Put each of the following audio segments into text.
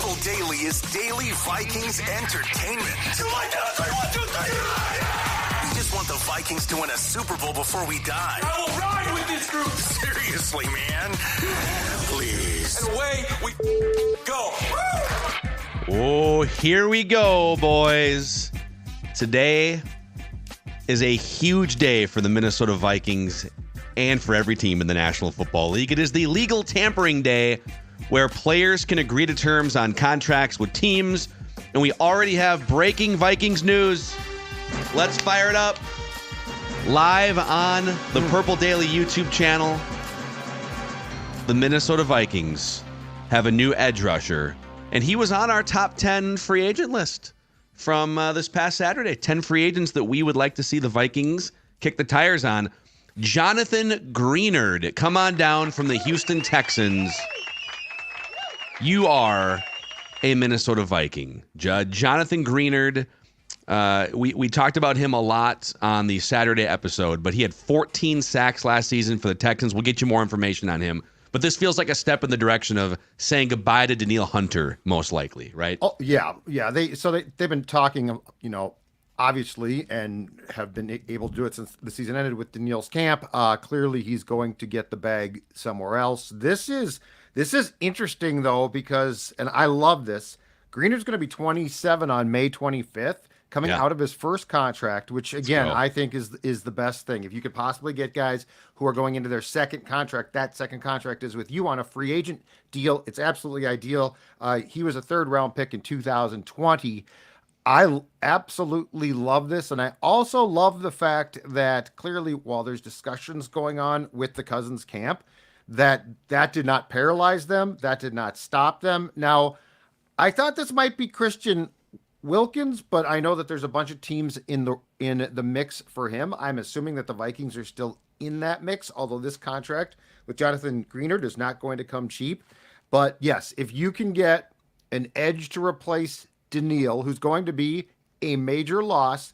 Purple Daily is daily Vikings entertainment. You like that? 3, 1, 2, 3. We just want the Vikings to win a Super Bowl before we die. I will ride with this group. Seriously, man. Please. And away we go. Oh, here we go, boys. Today is a huge day for the Minnesota Vikings and for every team in the National Football League. It is the legal tampering day where players can agree to terms on contracts with teams. And we already have breaking Vikings news. Let's fire it up. Live on the Purple Daily YouTube channel, the Minnesota Vikings have a new edge rusher. And he was on our top 10 free agent list from this past Saturday. 10 free agents that we would like to see the Vikings kick the tires on. Jonathan Greenard, come on down from the Houston Texans. You are a Minnesota Viking. Jonathan Greenard, we talked about him a lot on the Saturday episode, but he had 14 sacks last season for the Texans. We'll get you more information on him. But this feels like a step in the direction of saying goodbye to Danielle Hunter, most likely, right? Oh, yeah. They've been talking, obviously, and have been able to do it since the season ended with Danielle's camp. Clearly, he's going to get the bag somewhere else. This is interesting, though, because, and I love this, Greenard's going to be 27 on May 25th, coming out of his first contract, which, again, I think is the best thing. If you could possibly get guys who are going into their second contract, that second contract is with you on a free agent deal. It's absolutely ideal. He was a third-round pick in 2020. I absolutely love this, and I also love the fact that clearly, while there's discussions going on with the Cousins camp, that did not paralyze them, that did not stop them. Now, I thought this might be Christian Wilkins, but I know that there's a bunch of teams in the mix for him. I'm assuming that the Vikings are still in that mix, although this contract with Jonathan Greenard is not going to come cheap. But yes, if you can get an edge to replace Danielle, who's going to be a major loss,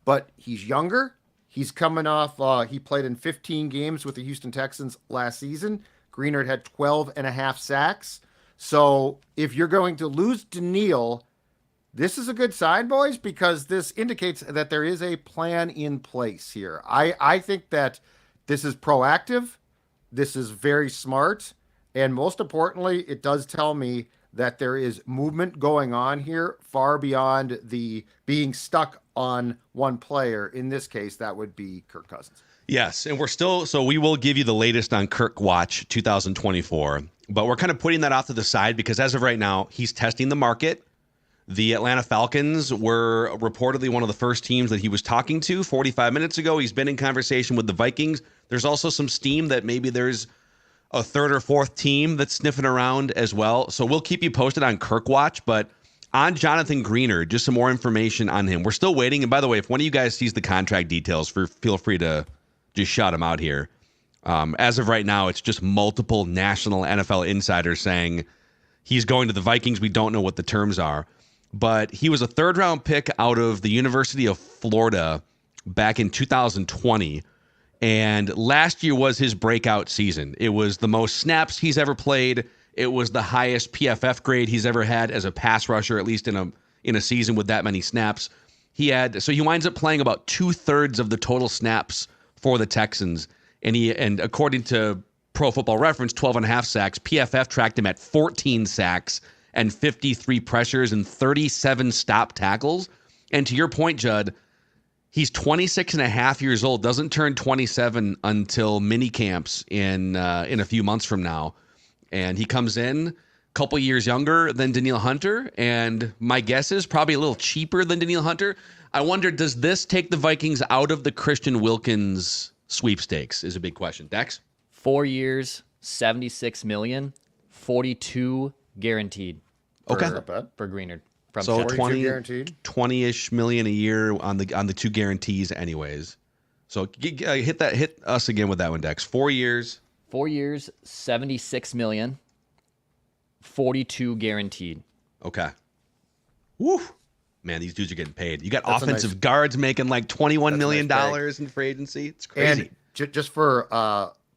but he's younger. He's coming off, he played in 15 games with the Houston Texans last season. Greenard had 12 and a half sacks. So if you're going to lose Danielle, this is a good sign, boys, because this indicates that there is a plan in place here. I think that this is proactive. This is very smart. And most importantly, it does tell me that there is movement going on here far beyond the being stuck on one player. In this case, that would be Kirk Cousins. Yes, and we will give you the latest on Kirk Watch 2024, but we're kind of putting that off to the side because as of right now, he's testing the market. The Atlanta Falcons were reportedly one of the first teams that he was talking to 45 minutes ago. He's been in conversation with the Vikings. There's also some steam that maybe there's a third or fourth team that's sniffing around as well. So we'll keep you posted on Kirk Watch, but on Jonathan Greenard, just some more information on him. We're still waiting. And by the way, if one of you guys sees the contract details, feel free to just shout them out here. As of right now, it's just multiple national NFL insiders saying he's going to the Vikings. We don't know what the terms are, but he was a third-round pick out of the University of Florida back in 2020. And last year was his breakout season. It was the most snaps he's ever played. It was the highest PFF grade he's ever had as a pass rusher, at least in a season with that many snaps. He winds up playing about 2/3 of the total snaps for the Texans. And according to Pro Football Reference, 12 and a half sacks. PFF tracked him at 14 sacks and 53 pressures and 37 stop tackles. And to your point, Judd, he's 26 and a half years old, doesn't turn 27 until mini camps in a few months from now. And he comes in a couple years younger than Danielle Hunter. And my guess is probably a little cheaper than Danielle Hunter. I wonder, does this take the Vikings out of the Christian Wilkins sweepstakes is a big question. Dex? 4 years, $76 million, 42 guaranteed. Okay. For Greenard. So 20-ish million a year on the two guarantees anyways. So hit us again with that one, Dex. 4 years. 4 years, $76 million, 42 guaranteed. Okay. Woo. Man, these dudes are getting paid. You got offensive guards making like $21 million in free agency. It's crazy. And just for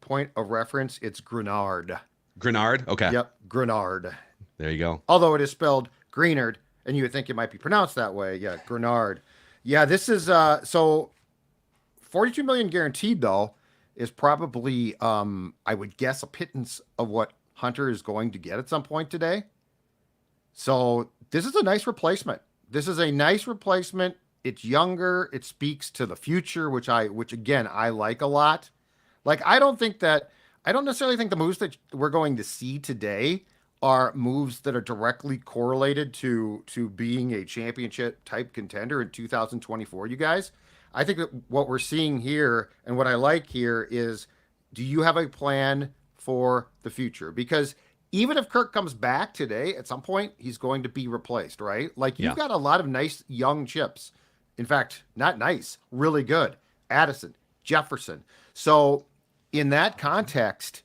point of reference, it's Greenard. Greenard? Okay. Yep, Greenard. There you go. Although it is spelled Greenard, and you would think it might be pronounced that way. Yeah, Greenard. Yeah, this is so 42 million guaranteed though is probably I would guess a pittance of what Hunter is going to get at some point today. So this is a nice replacement. This is a nice replacement. It's younger. It speaks to the future, which again I like a lot. Like I don't necessarily think the moves that we're going to see today are moves that are directly correlated to being a championship type contender in 2024, you guys. I think that what we're seeing here and what I like here is, do you have a plan for the future? Because even if Kirk comes back today, at some point, he's going to be replaced, right? Like you've got a lot of nice young chips. In fact, not nice, really good. Addison, Jefferson. So in that context,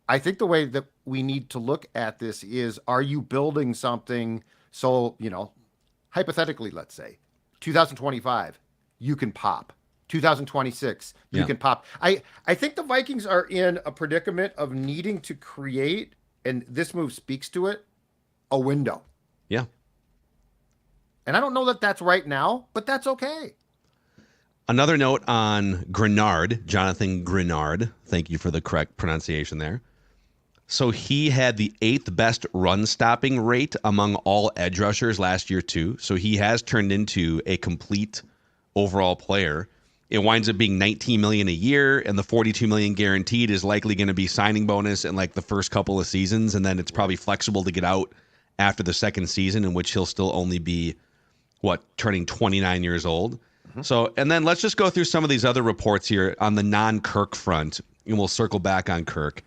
I think the way that we need to look at this is, are you building something? So, hypothetically, let's say 2025, you can pop. 2026, you can pop. I think the Vikings are in a predicament of needing to create, and this move speaks to it, a window. Yeah. And I don't know that that's right now, but that's okay. Another note on Greenard, Jonathan Greenard. Thank you for the correct pronunciation there. So he had the 8th best run stopping rate among all edge rushers last year too. So he has turned into a complete overall player. It winds up being $19 million a year, and the $42 million guaranteed is likely going to be signing bonus in like the first couple of seasons, and then it's probably flexible to get out after the second season, in which he'll still only be turning 29 years old. Mm-hmm. So, and then let's just go through some of these other reports here on the non-Kirk front, and we'll circle back on Kirk.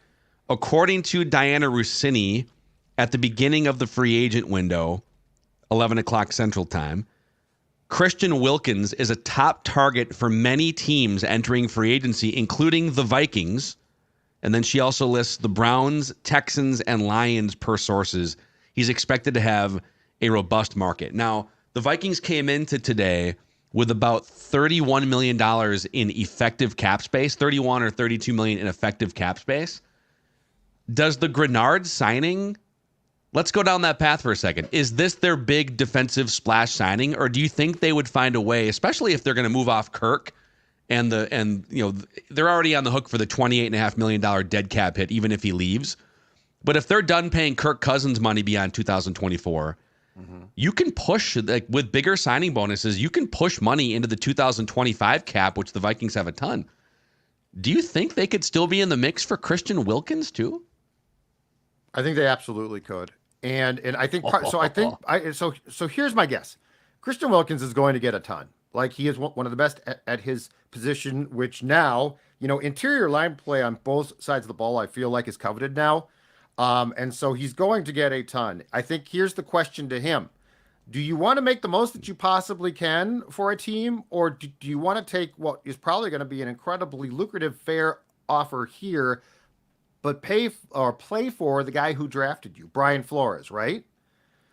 According to Diana Rossini, at the beginning of the free agent window, 11 o'clock Central Time, Christian Wilkins is a top target for many teams entering free agency, including the Vikings. And then she also lists the Browns, Texans, and Lions per sources. He's expected to have a robust market. Now, the Vikings came into today with about $31 million in effective cap space, 31 or 32 million in effective cap space. Does the Greenard signing, let's go down that path for a second. Is this their big defensive splash signing, or do you think they would find a way, especially if they're going to move off Kirk and they're already on the hook for the $28.5 million dead cap hit, even if he leaves. But if they're done paying Kirk Cousins money beyond 2024, you can push, like with bigger signing bonuses, you can push money into the 2025 cap, which the Vikings have a ton. Do you think they could still be in the mix for Christian Wilkins too? I think they absolutely could. And I think so here's my guess. Christian Wilkins is going to get a ton. Like he is one of the best at his position, which now, interior line play on both sides of the ball, I feel like is coveted now. And so he's going to get a ton. I think here's the question to him. Do you want to make the most that you possibly can for a team, or do you want to take what is probably going to be an incredibly lucrative, fair offer here, but pay or play for the guy who drafted you, Brian Flores, right?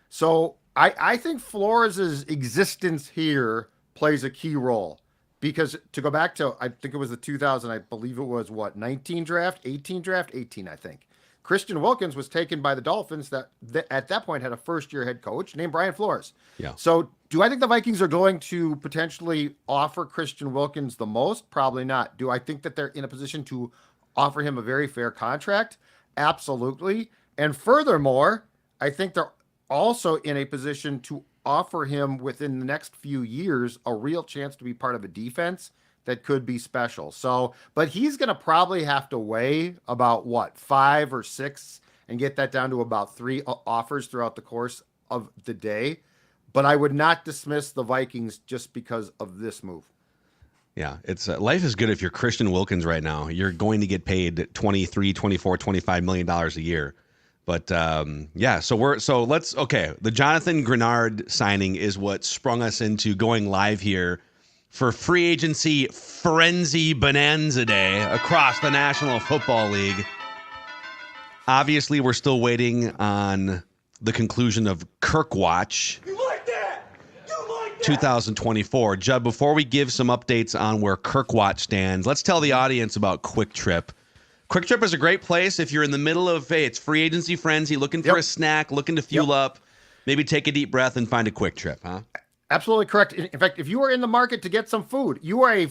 So I think Flores' existence here plays a key role, because to go back to, I think it was the 2000, I believe it was 18 draft, I think. Christian Wilkins was taken by the Dolphins that at that point had a first-year head coach named Brian Flores. Yeah. So do I think the Vikings are going to potentially offer Christian Wilkins the most? Probably not. Do I think that they're in a position to offer him a very fair contract? Absolutely. And furthermore, I think they're also in a position to offer him within the next few years a real chance to be part of a defense that could be special. So, but he's going to probably have to weigh about 5 or 6 and get that down to about 3 offers throughout the course of the day. But I would not dismiss the Vikings just because of this move. Yeah, it's life is good if you're Christian Wilkins right now. You're going to get paid 23, 24, $25 million a year. But the Jonathan Greenard signing is what sprung us into going live here for free agency frenzy bonanza day across the National Football League. Obviously, we're still waiting on the conclusion of Kirk Watch. You like that? 2024. Judd, before we give some updates on where Kirk Watch stands, let's tell the audience about Quick Trip. Quick Trip is a great place if you're in the middle of, hey, it's free agency frenzy, looking for a snack, looking to fuel up, maybe take a deep breath and find a Quick Trip, huh? Absolutely correct. In fact, if you are in the market to get some food, you are a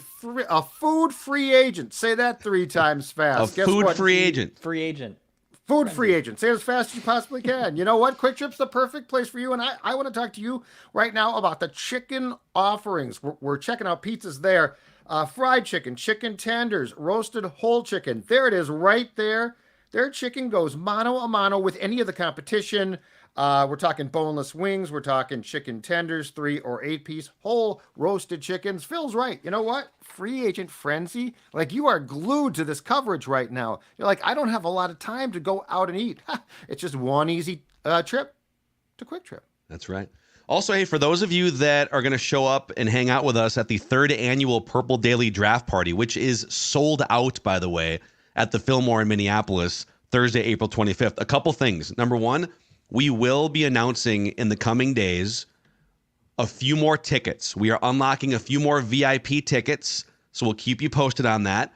food free agent. Say that 3 times fast. Guess food what? Free agent. Free agent. Food free agent. Say it as fast as you possibly can. You know what? Quick Trip's the perfect place for you. And I want to talk to you right now about the chicken offerings. We're checking out pizzas there. Fried chicken, chicken tenders, roasted whole chicken. There it is right there. Their chicken goes mano a mano with any of the competition. We're talking boneless wings. We're talking chicken tenders, 3 or 8 piece, whole roasted chickens. Phil's right. You know what? Free agent frenzy. Like, you are glued to this coverage right now. You're like, I don't have a lot of time to go out and eat. It's just one easy trip to Quick Trip. That's right. Also, hey, for those of you that are going to show up and hang out with us at the 3rd annual Purple Daily Draft Party, which is sold out, by the way, at the Fillmore in Minneapolis, Thursday, April 25th. A couple things. Number one, we will be announcing in the coming days a few more tickets. We are unlocking a few more VIP tickets, so we'll keep you posted on that.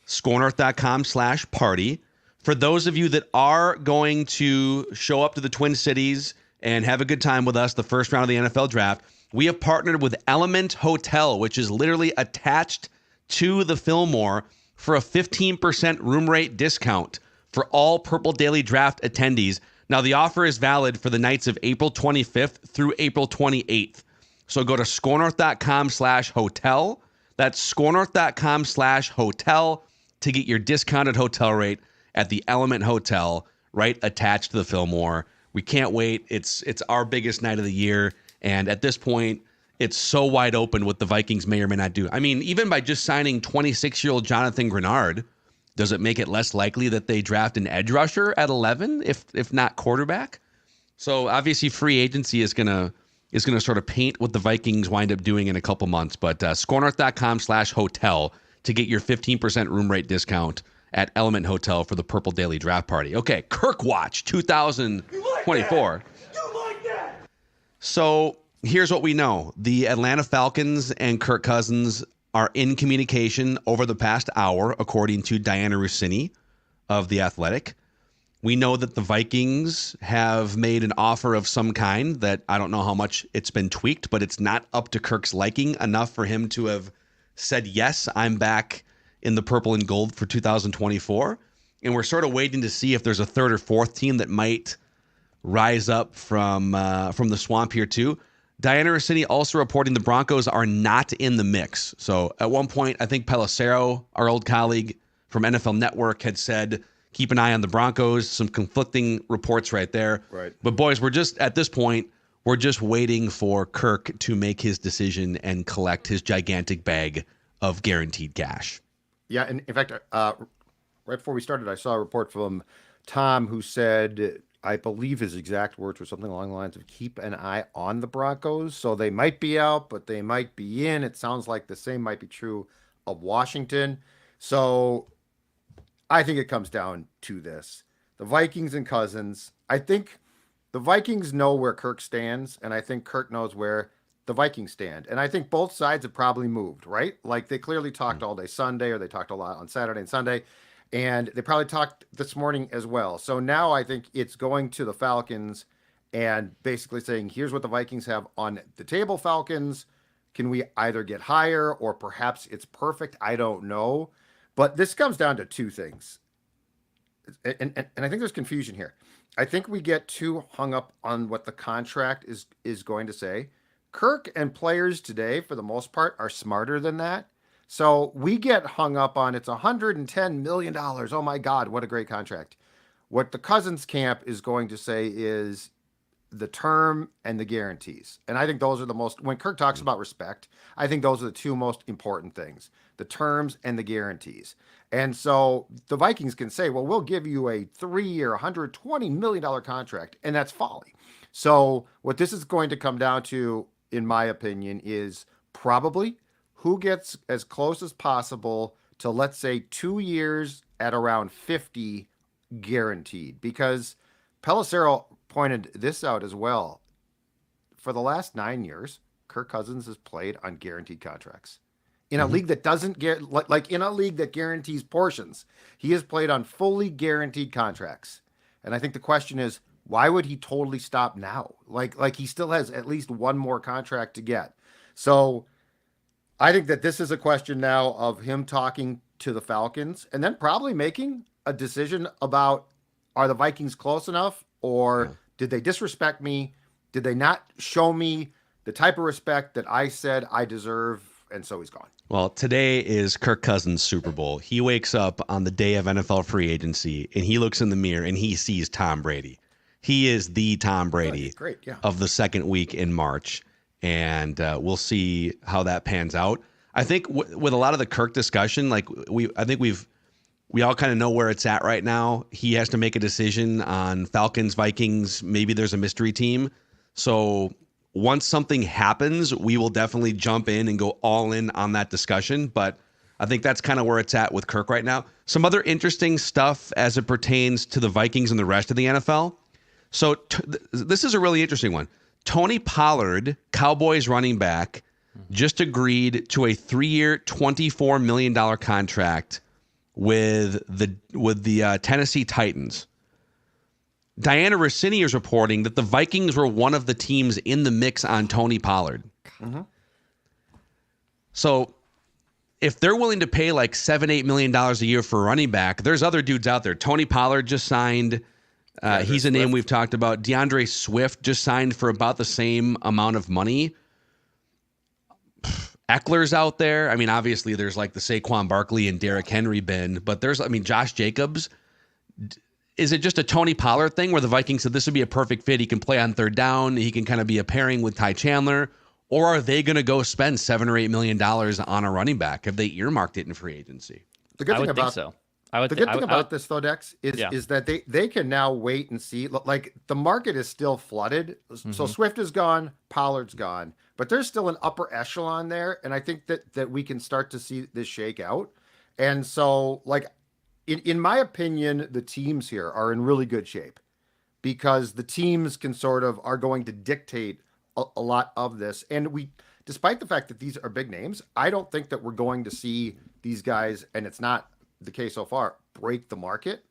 scorenorth.com/party. For those of you that are going to show up to the Twin Cities and have a good time with us the first round of the NFL draft, we have partnered with Element Hotel, which is literally attached to the Fillmore, for a 15% room rate discount for all Purple Daily Draft attendees. Now, the offer is valid for the nights of April 25th through April 28th. So go to scorenorth.com/hotel. That's scorenorth.com/hotel to get your discounted hotel rate at the Element Hotel, right attached to the Fillmore. We can't wait. It's our biggest night of the year. And at this point, it's so wide open what the Vikings may or may not do. I mean, even by just signing 26-year-old Jonathan Greenard, does it make it less likely that they draft an edge rusher at 11, if not quarterback? So obviously, free agency is gonna sort of paint what the Vikings wind up doing in a couple months. But scorenorth.com/hotel to get your 15% room rate discount at Element Hotel for the Purple Daily Draft Party. Okay, Kirk Watch 2024. You like that? So here's what we know: the Atlanta Falcons and Kirk Cousins are in communication over the past hour, according to Diana Russini of The Athletic. We know that the Vikings have made an offer of some kind that I don't know how much it's been tweaked, but it's not up to Kirk's liking enough for him to have said, yes, I'm back in the purple and gold for 2024. And we're sort of waiting to see if there's a 3rd or 4th team that might rise up from the swamp here too. Diana Rossini also reporting the Broncos are not in the mix. So at one point, I think Pelissero, our old colleague from NFL Network, had said, keep an eye on the Broncos. Some conflicting reports right there. Right. But boys, we're just at this point, we're just waiting for Kirk to make his decision and collect his gigantic bag of guaranteed cash. Yeah, and in fact, right before we started, I saw a report from Tom who said, I believe his exact words were something along the lines of keep an eye on the Broncos. So they might be out, but they might be in. It sounds like the same might be true of Washington. So I think it comes down to this. The Vikings and Cousins. I think the Vikings know where Kirk stands, and I think Kirk knows where the Vikings stand. And I think both sides have probably moved, right? Like, they clearly talked all day Sunday, or they talked a lot on Saturday and Sunday. And they probably talked this morning as well. So now I think it's going to the Falcons and basically saying, here's what the Vikings have on the table, Falcons. Can we either get higher or perhaps it's perfect? I don't know. But this comes down to 2 things. And I think there's confusion here. I think we get too hung up on what the contract is going to say. Kirk and players today, for the most part, are smarter than that. So we get hung up on it's $110 million. Oh my God, what a great contract. What the Cousins camp is going to say is the term and the guarantees. And I think those are the most, when Kirk talks about respect, I think those are the 2 most important things, the terms and the guarantees. And so the Vikings can say, well, we'll give you a 3-year, $120 million contract, and that's folly. So what this is going to come down to, in my opinion, is probably who gets as close as possible to, let's say, 2 years at around 50 guaranteed. Because Pelissero pointed this out as well. For the last 9 years, Kirk Cousins has played on guaranteed contracts. in a league that doesn't get like in a league that guarantees portions. He has played on fully guaranteed contracts. And I think the question is, why would he totally stop now? Like he still has at least one more contract to get. So I think that this is a question now of him talking to the Falcons and then probably making a decision about, are the Vikings close enough, or did they disrespect me? Did they not show me the type of respect that I said I deserve? And so he's gone. Well, today is Kirk Cousins' Super Bowl. He wakes up on the day of NFL free agency and he looks in the mirror and he sees Tom Brady. He is the Tom Brady of the second week in March. And we'll see how that pans out. I think with a lot of the Kirk discussion, like we all kind of know where it's at right now. He has to make a decision on Falcons, Vikings. Maybe there's a mystery team. So once something happens, we will definitely jump in and go all in on that discussion. But I think that's kind of where it's at with Kirk right now. Some other interesting stuff as it pertains to the Vikings and the rest of the NFL. So this is a really interesting one. Tony Pollard, Cowboys running back, just agreed to a 3-year, $24 million contract with the Tennessee Titans. Diana Rossini is reporting that the Vikings were one of the teams in the mix on Tony Pollard. Mm-hmm. So if they're willing to pay like $7-8 million a year for a running back, there's other dudes out there. Tony Pollard just signed. He's a name we've talked about. DeAndre Swift just signed for about the same amount of money. Eckler's out there. I mean, obviously there's like the Saquon Barkley and Derrick Henry bin, but there's, Josh Jacobs. Is it just a Tony Pollard thing where the Vikings said this would be a perfect fit? He can play on third down. He can kind of be a pairing with Ty Chandler. Or are they going to go spend $7 or $8 million on a running back? Have they earmarked it in free agency? The good thing about so. The good thing about this, though, Dex, is that they can now wait and see. Like, the market is still flooded. So Swift is gone, Pollard's gone, but there's still an upper echelon there, and I think that we can start to see this shake out. And so, like, in my opinion, the teams here are in really good shape because the teams are going to dictate a lot of this. And despite the fact that these are big names, I don't think that we're going to see these guys, and it's not the case so far, break the market.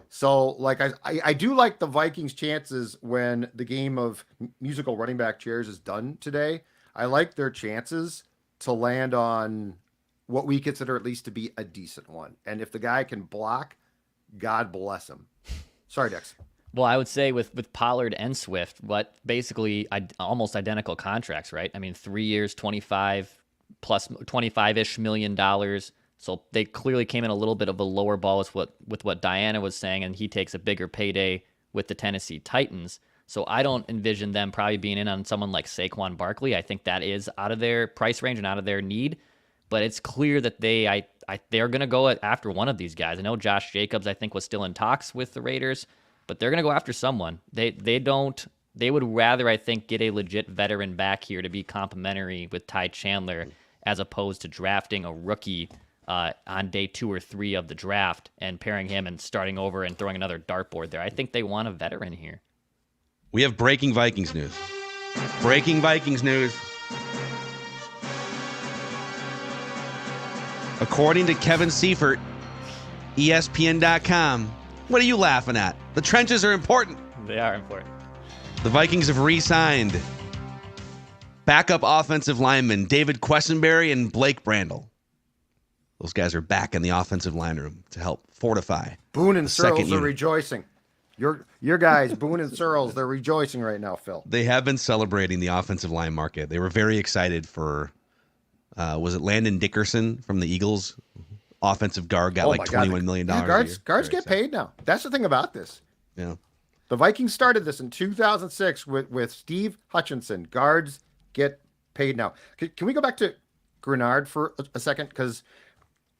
So like I do like the Vikings chances when the game of musical running back chairs is done today. I like their chances to land on what we consider at least to be a decent one. And if the guy can block, God bless him. Sorry, Dex. Well, I would say with Pollard and Swift, basically almost identical contracts, right? 3 years, 25 plus $25-ish million. So they clearly came in a little bit of a lower ball with what Diana was saying, and he takes a bigger payday with the Tennessee Titans. So I don't envision them probably being in on someone like Saquon Barkley. I think that is out of their price range and out of their need. But it's clear that they're going to go after one of these guys. I know Josh Jacobs, I think, was still in talks with the Raiders, but they're going to go after someone. They would rather, I think, get a legit veteran back here to be complementary with Ty Chandler as opposed to drafting a rookie on day 2 or 3 of the draft and pairing him and starting over and throwing another dartboard there. I think they want a veteran here. We have breaking Vikings news. Breaking Vikings news. According to Kevin Seifert, ESPN.com. What are you laughing at? The trenches are important. They are important. The Vikings have re-signed backup offensive linemen David Quessenberry and Blake Brandel. Those guys are back in the offensive line room to help fortify. Boone and Searles are rejoicing. Your guys, Boone and Searles, they're rejoicing right now, Phil. They have been celebrating the offensive line market. They were very excited for, was it Landon Dickerson from the Eagles? Offensive guard got like $21 million. Yeah, guards get paid now. That's the thing about this. Yeah. The Vikings started this in 2006 with Steve Hutchinson. Guards get paid now. Can we go back to Greenard for a second? Because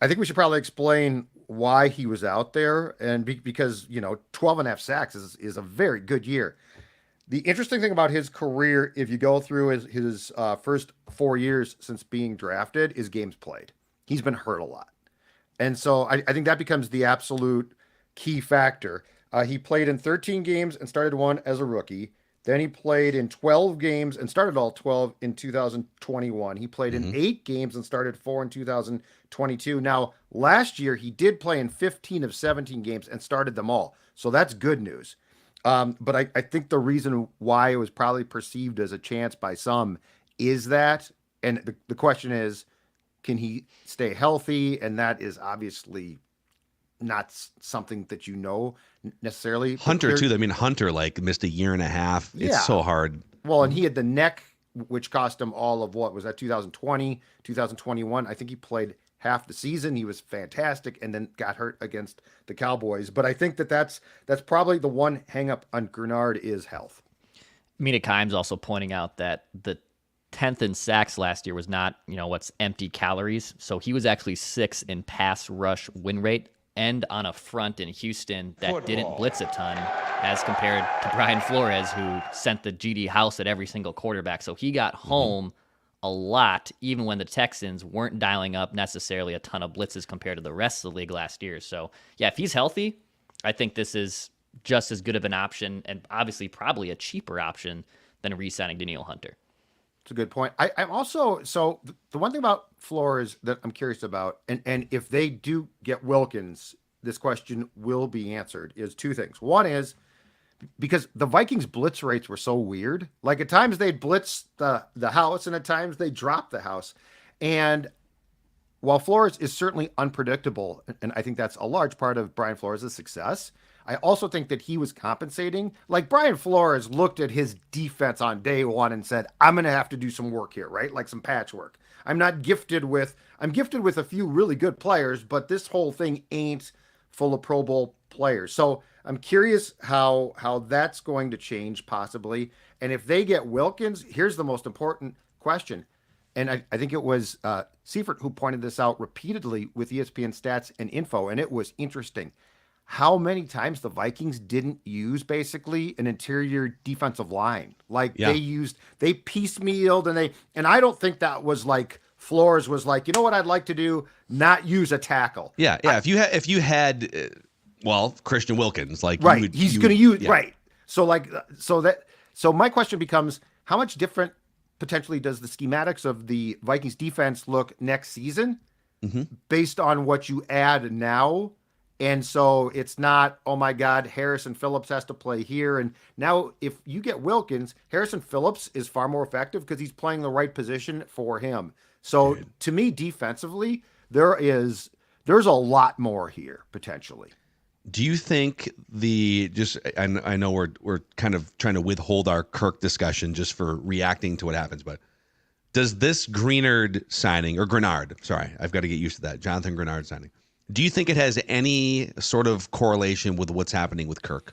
I think we should probably explain why he was out there. And because, 12 and a half sacks is a very good year. The interesting thing about his career, if you go through his first 4 years since being drafted, is games played. He's been hurt a lot. And so I think that becomes the absolute key factor. He played in 13 games and started one as a rookie. Then he played in 12 games and started all 12 in 2021. He played in 8 games and started 4 in 2022. Now, last year, he did play in 15 of 17 games and started them all. So that's good news. But I think the reason why it was probably perceived as a chance by some is that, and the question is, can he stay healthy? And that is obviously not something that necessarily. Hunter too. I mean, Hunter missed a year and a half. It's so hard. Well, and he had the neck, which cost him all of what was that 2020, 2021. I think he played half the season. He was fantastic, and then got hurt against the Cowboys. But I think that's probably the one hang up on Greenard is health. Mina Kimes also pointing out that the 10th in sacks last year was not, what's empty calories. So he was actually 6th in pass rush win rate and on a front in Houston that didn't blitz a ton as compared to Brian Flores, who sent the GD house at every single quarterback. So he got home a lot, even when the Texans weren't dialing up necessarily a ton of blitzes compared to the rest of the league last year. So yeah, if he's healthy, I think this is just as good of an option, and obviously probably a cheaper option than re-signing Danielle Hunter. It's a good point. I'm also, so the one thing about Flores that I'm curious about, and if they do get Wilkins, this question will be answered, is 2 things. One is because the Vikings blitz rates were so weird. Like at times they'd blitz the house and at times they drop the house. And while Flores is certainly unpredictable, and I think that's a large part of Brian Flores' success, I also think that he was compensating. Like Brian Flores looked at his defense on day one and said, I'm going to have to do some work here, right? Like some patchwork. I'm gifted with a few really good players, but this whole thing ain't full of Pro Bowl players. So I'm curious how that's going to change possibly. And if they get Wilkins, here's the most important question. And I think it was Seifert who pointed this out repeatedly with ESPN stats and info. And it was interesting how many times the Vikings didn't use basically an interior defensive line. Like they piecemealed and I don't think that was like Flores was like, you know what I'd like to do? Not use a tackle. Yeah. If you had Christian Wilkins, like right. He's going to use right. So my question becomes, how much different potentially does the schematics of the Vikings defense look next season based on what you add now? And so it's not, oh my God, Harrison Phillips has to play here. And now if you get Wilkins, Harrison Phillips is far more effective because he's playing the right position for him. So to me, defensively, there's a lot more here potentially. Do you think I know we're kind of trying to withhold our Kirk discussion just for reacting to what happens, but does this Greenard signing, or Greenard, sorry, I've got to get used to that, Jonathan Greenard signing, do you think it has any sort of correlation with what's happening with Kirk?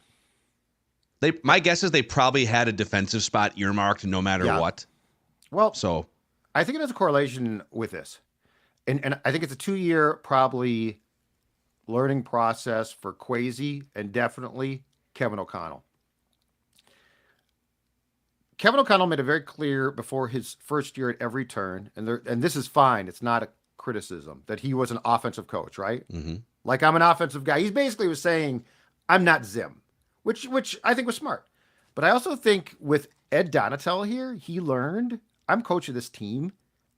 My guess is they probably had a defensive spot earmarked no matter what. Well, so I think it has a correlation with this. And I think it's a 2-year probably learning process for Kwesi and definitely Kevin O'Connell. Kevin O'Connell made it very clear before his first year at every turn, and this is fine. It's not a criticism that he was an offensive coach, right? Like I'm an offensive guy. He basically was saying, I'm not Zim, which I think was smart. But I also think with Ed Donatel here, he learned I'm coach of this team.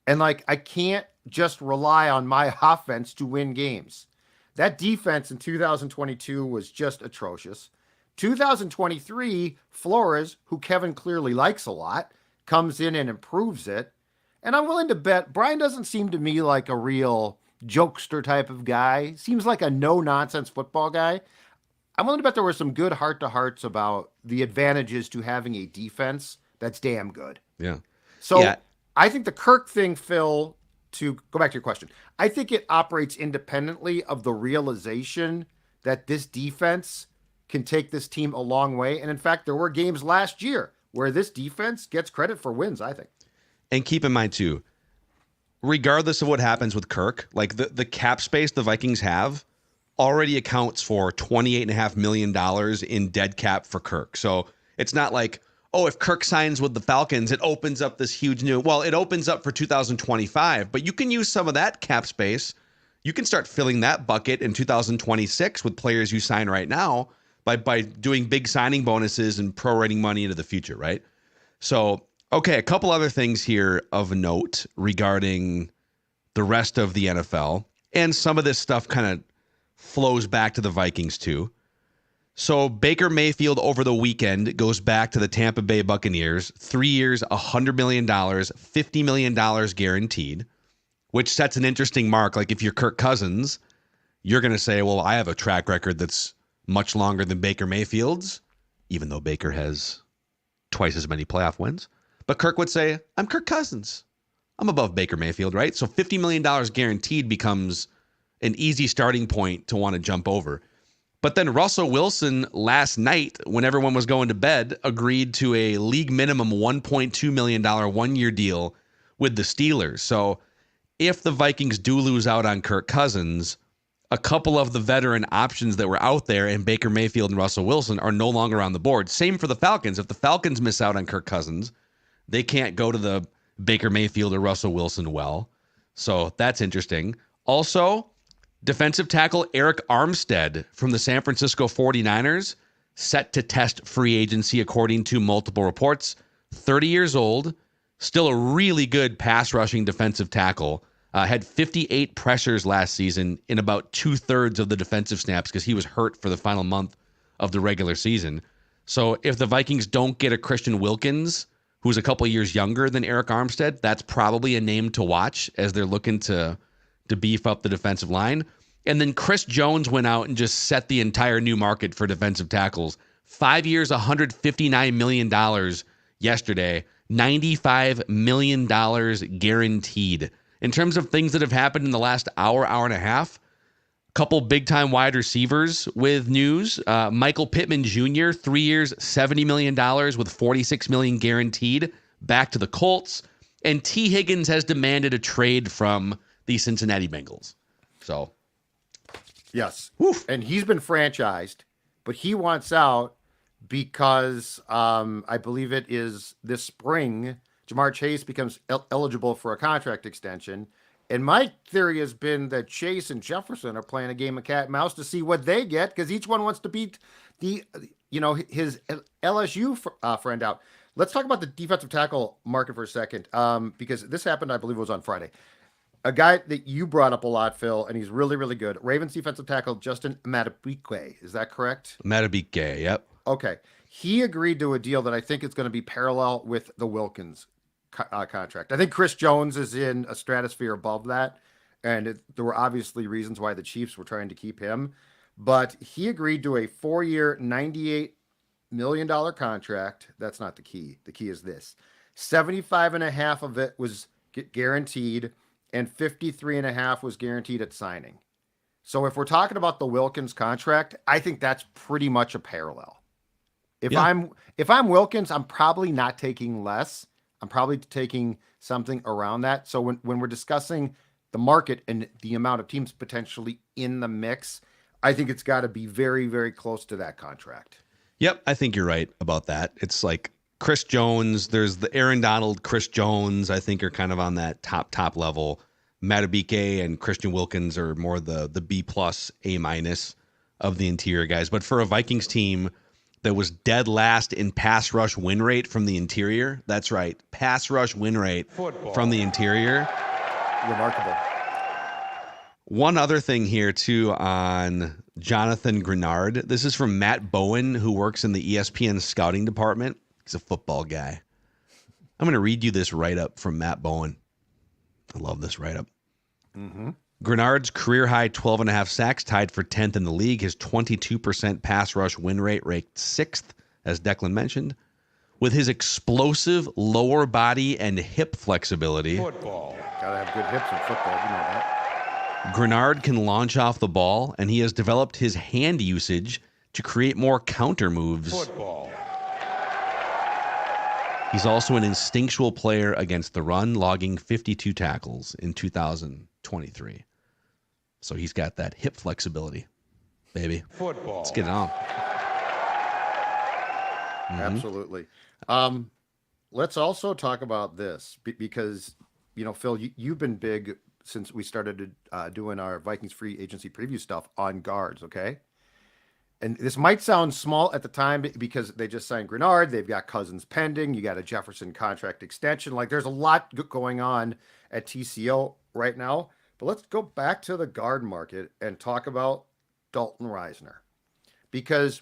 And like, I can't just rely on my offense to win games. That defense in 2022 was just atrocious. 2023, Flores, who Kevin clearly likes a lot, comes in and improves it. And I'm willing to bet Brian doesn't seem to me like a real jokester type of guy. Seems like a no-nonsense football guy. I'm willing to bet there were some good heart-to-hearts about the advantages to having a defense that's damn good. Yeah. So I think the Kirk thing, Phil, to go back to your question, I think it operates independently of the realization that this defense can take this team a long way. And in fact, there were games last year where this defense gets credit for wins, I think. And keep in mind, too, regardless of what happens with Kirk, like the cap space the Vikings have already accounts for $28.5 million in dead cap for Kirk. So it's not like, oh, if Kirk signs with the Falcons, it opens up this huge it opens up for 2025, but you can use some of that cap space. You can start filling that bucket in 2026 with players you sign right now. by doing big signing bonuses and prorating money into the future, right? So, okay, a couple other things here of note regarding the rest of the NFL, and some of this stuff kind of flows back to the Vikings too. So Baker Mayfield over the weekend goes back to the Tampa Bay Buccaneers, 3 years, $100 million, $50 million guaranteed, which sets an interesting mark. Like if you're Kirk Cousins, you're going to say, well, I have a track record that's much longer than Baker Mayfield's, even though Baker has twice as many playoff wins. But Kirk would say, I'm Kirk Cousins. I'm above Baker Mayfield, right? So $50 million guaranteed becomes an easy starting point to want to jump over. But then Russell Wilson last night, when everyone was going to bed, agreed to a league minimum $1.2 million 1-year deal with the Steelers. So if the Vikings do lose out on Kirk Cousins, a couple of the veteran options that were out there and Baker Mayfield and Russell Wilson are no longer on the board. Same for the Falcons. If the Falcons miss out on Kirk Cousins, they can't go to the Baker Mayfield or Russell Wilson well. So that's interesting. Also, defensive tackle Eric Armstead from the San Francisco 49ers set to test free agency according to multiple reports. 30 years old, still a really good pass rushing defensive tackle. Had 58 pressures last season in about 2/3 of the defensive snaps because he was hurt for the final month of the regular season. So if the Vikings don't get a Christian Wilkins, who's a couple years younger than Eric Armstead, that's probably a name to watch as they're looking to beef up the defensive line. And then Chris Jones went out and just set the entire new market for defensive tackles. 5 years, $159 million yesterday, $95 million guaranteed. In terms of things that have happened in the last hour and a half, a couple big-time wide receivers with news. Michael Pittman Jr., 3 years, $70 million with $46 million guaranteed, back to the Colts. And T. Higgins has demanded a trade from the Cincinnati Bengals. So, yes. Woof. And he's been franchised, but he wants out because I believe it is this spring, Jamar Chase becomes eligible for a contract extension. And my theory has been that Chase and Jefferson are playing a game of cat and mouse to see what they get because each one wants to beat his LSU friend out. Let's talk about the defensive tackle market for a second because this happened, I believe it was on Friday. A guy that you brought up a lot, Phil, and he's really, really good. Ravens defensive tackle Justin Madubuike. Is that correct? Madubuike, yep. Okay. He agreed to a deal that I think is going to be parallel with the Wilkins contract. I think Chris Jones is in a stratosphere above that, and there were obviously reasons why the Chiefs were trying to keep him. But he agreed to a 4-year, $98 million contract. That's not the key. The key is this. 75.5 of it was guaranteed, and 53.5 was guaranteed at signing. So if we're talking about the Wilkins contract, I think that's pretty much a parallel. If I'm Wilkins, I'm probably not taking less. I'm probably taking something around that. So when we're discussing the market and the amount of teams potentially in the mix, I think it's got to be very, very close to that contract. Yep, I think you're right about that. It's like Chris Jones, there's the Aaron Donald, Chris Jones, I think are kind of on that top level. Madubuike and Christian Wilkins are more the B+, A- of the interior guys. But for a Vikings team that was dead last in pass rush win rate from the interior, that's right, pass rush win rate from the interior. Remarkable. One other thing here, too, on Jonathan Greenard. This is from Matt Bowen, who works in the ESPN scouting department. He's a football guy. I'm going to read you this write-up from Matt Bowen. I love this write-up. Mm-hmm. Greenard's career-high 12.5 sacks, tied for 10th in the league. His 22% pass rush win rate ranked 6th, as Declan mentioned. With his explosive lower body and hip flexibility. Football. Gotta have good hips in football. You know that. Greenard can launch off the ball, and he has developed his hand usage to create more counter moves. Football. He's also an instinctual player against the run, logging 52 tackles in 2023. So he's got that hip flexibility, baby. Football. Let's get it on. Mm-hmm. Absolutely. Let's also talk about this because, Phil, you've been big since we started doing our Vikings free agency preview stuff on guards, okay? and this might sound small at the time because they just signed Greenard. They've got Cousins pending. You got a Jefferson contract extension. Like there's a lot going on at TCO right now. But let's go back to the guard market and talk about Dalton Risner, because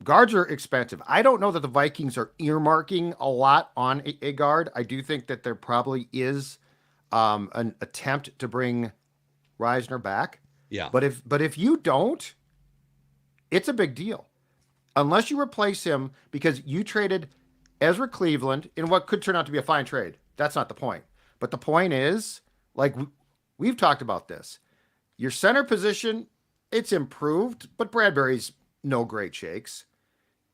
guards are expensive. I don't know that the Vikings are earmarking a lot on a guard. I do think that there probably is an attempt to bring Risner back. Yeah. But if you don't, it's a big deal. Unless you replace him, because you traded Ezra Cleveland in what could turn out to be a fine trade. That's not the point. But the point is, like we've talked about this, your center position, it's improved, but Bradbury's no great shakes.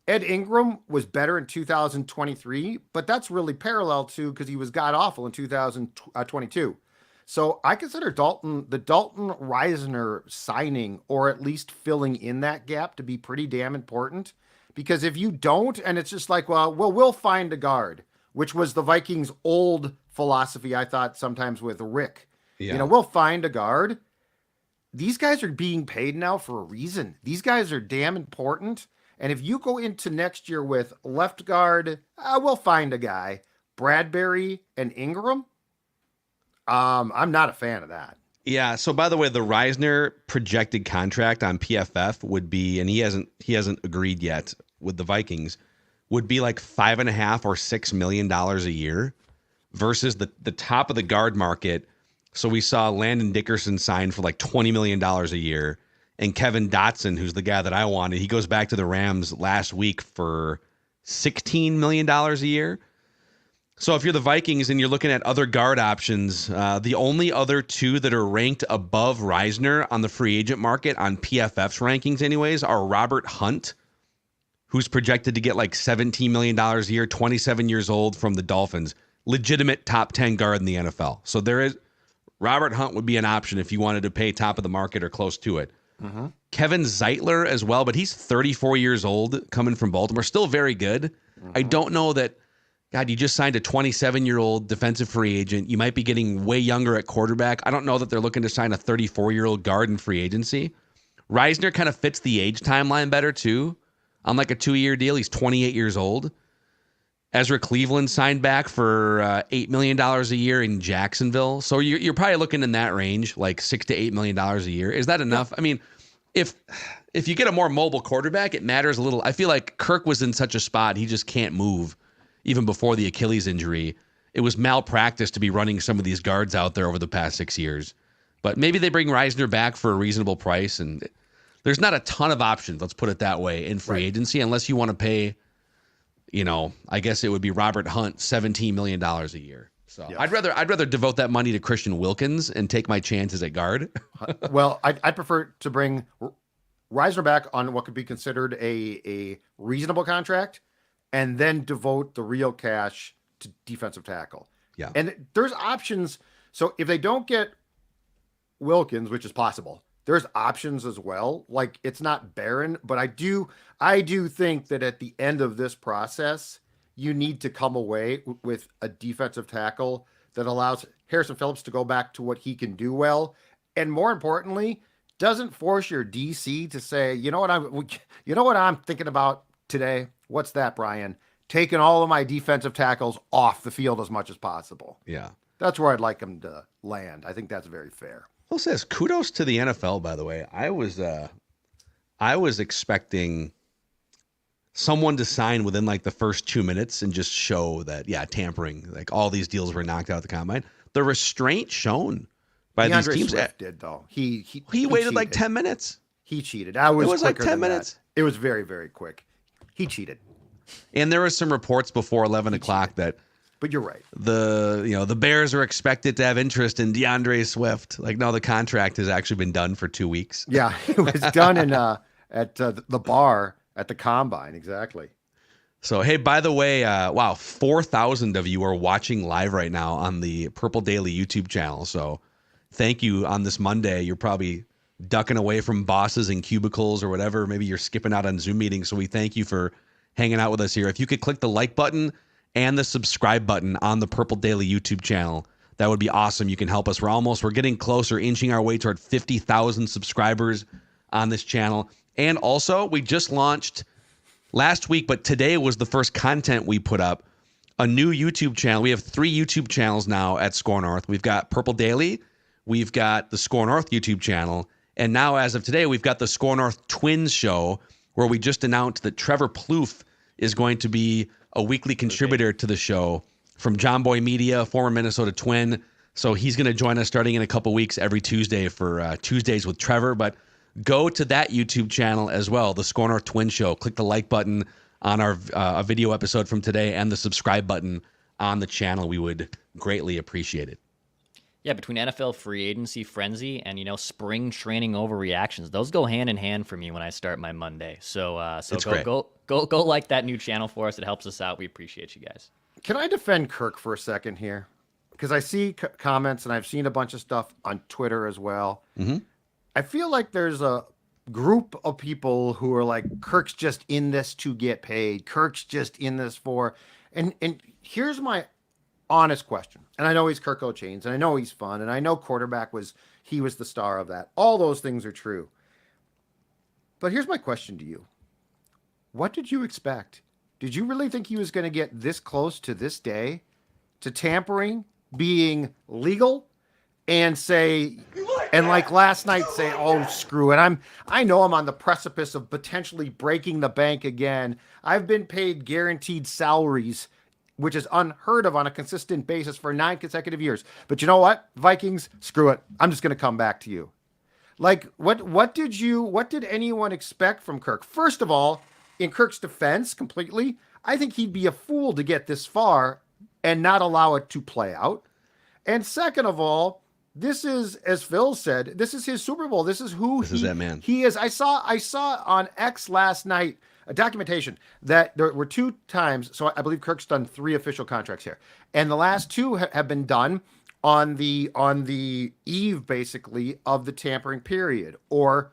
Ed Ingram was better in 2023, but that's really parallel to because he was god awful in 2022. So I consider the Dalton Risner signing, or at least filling in that gap, to be pretty damn important. Because if you don't, and it's just like, well, we'll find a guard, which was the Vikings' old philosophy, I thought, sometimes with Rick. Yeah. We'll find a guard. These guys are being paid now for a reason. These guys are damn important. And if you go into next year with left guard, we'll find a guy, Bradbury and Ingram, I'm not a fan of that. Yeah. So by the way, the Risner projected contract on PFF would be, and he hasn't agreed yet with the Vikings, would be like $5.5 or $6 million a year versus the top of the guard market. So we saw Landon Dickerson sign for like $20 million a year. And Kevin Dotson, who's the guy that I wanted, he goes back to the Rams last week for $16 million a year. So if you're the Vikings and you're looking at other guard options, the only other two that are ranked above Risner on the free agent market on PFF's rankings anyways are Robert Hunt, who's projected to get like $17 million a year, 27 years old, from the Dolphins. Legitimate top 10 guard in the NFL. So Robert Hunt would be an option if you wanted to pay top of the market or close to it. Mm-hmm. Kevin Zeitler as well, but he's 34 years old, coming from Baltimore, still very good. Mm-hmm. I don't know that, God, you just signed a 27-year-old defensive free agent. You might be getting way younger at quarterback. I don't know that they're looking to sign a 34-year-old guard in free agency. Risner kind of fits the age timeline better too. On like a 2-year deal, he's 28 years old. Ezra Cleveland signed back for $8 million a year in Jacksonville. So you're probably looking in that range, like $6 to $8 million a year. Is that enough? I mean, if you get a more mobile quarterback, it matters a little. I feel like Kirk was in such a spot, he just can't move even before the Achilles injury. It was malpractice to be running some of these guards out there over the past 6 years. But maybe they bring Risner back for a reasonable price. And there's not a ton of options, let's put it that way, in free agency, unless you want to pay, I guess it would be Robert Hunt, $17 million a year. So yes. I'd rather devote that money to Christian Wilkins and take my chances at guard. Well, I'd prefer to bring Risner back on what could be considered a reasonable contract, and then devote the real cash to defensive tackle. Yeah. And there's options. So if they don't get Wilkins, which is possible, there's options as well. Like, it's not barren, but I do think that at the end of this process, you need to come away with a defensive tackle that allows Harrison Phillips to go back to what he can do well. And more importantly, doesn't force your DC to say, you know what I'm thinking about today? What's that, Brian? Taking all of my defensive tackles off the field as much as possible. Yeah. That's where I'd like them to land. I think that's very fair. Well, says kudos to the NFL, by the way. I was expecting someone to sign within like the first 2 minutes and just show that, tampering, like all these deals were knocked out at the combine. The restraint shown by these teams. Swift did, though. He waited cheated. Like 10 minutes. He cheated. It was like 10 minutes. It was very, very quick. He cheated. And there was some reports before 11 o'clock that. But you're right. The Bears are expected to have interest in DeAndre Swift. Like, no, the contract has actually been done for 2 weeks. Yeah, it was done at the bar at the combine. Exactly. So, hey, by the way, 4,000 of you are watching live right now on the Purple Daily YouTube channel. So thank you on this Monday. You're probably ducking away from bosses and cubicles or whatever. Maybe you're skipping out on Zoom meetings. So we thank you for hanging out with us here. If you could click the like button and the subscribe button on the Purple Daily YouTube channel, that would be awesome. You can help us. We're getting closer, inching our way toward 50,000 subscribers on this channel. And also, we just launched last week, but today was the first content we put up, a new YouTube channel. We have 3 YouTube channels now at Score North. We've got Purple Daily, we've got the Score North YouTube channel, and now as of today, we've got the Score North Twins show, where we just announced that Trevor Plouffe is going to be a weekly contributor to the show from John Boy Media, former Minnesota Twin. So he's going to join us starting in a couple weeks every Tuesday for Tuesdays with Trevor. But go to that YouTube channel as well, the Score North Twin Show. Click the like button on our video episode from today and the subscribe button on the channel. We would greatly appreciate it. Yeah, between NFL free agency frenzy and, spring training overreactions, those go hand in hand for me when I start my Monday. So go like that new channel for us. It helps us out. We appreciate you guys. Can I defend Kirk for a second here? Because I see comments and I've seen a bunch of stuff on Twitter as well. Mm-hmm. I feel like there's a group of people who are like, Kirk's just in this to get paid. Kirk's just in this for, and here's my honest question. And I know he's Kirk O'Chains, and I know he's fun, and I know quarterback was the star of that. All those things are true. But here's my question to you. What did you expect? Did you really think he was going to get this close to this day to tampering being legal and say, and like last night say, oh, screw it. I know I'm on the precipice of potentially breaking the bank again. I've been paid guaranteed salaries, which is unheard of on a consistent basis for 9 consecutive years. But you know what? Vikings, screw it. I'm just going to come back to you. Like, what did anyone expect from Kirk? First of all, in Kirk's defense completely, I think he'd be a fool to get this far and not allow it to play out. And second of all, this is, as Phil said, this is his Super Bowl. This is that man. He is. I saw on X last night a documentation that there were 2 times. So I believe Kirk's done 3 official contracts here, and the last 2 have been done on the eve, basically, of the tampering period or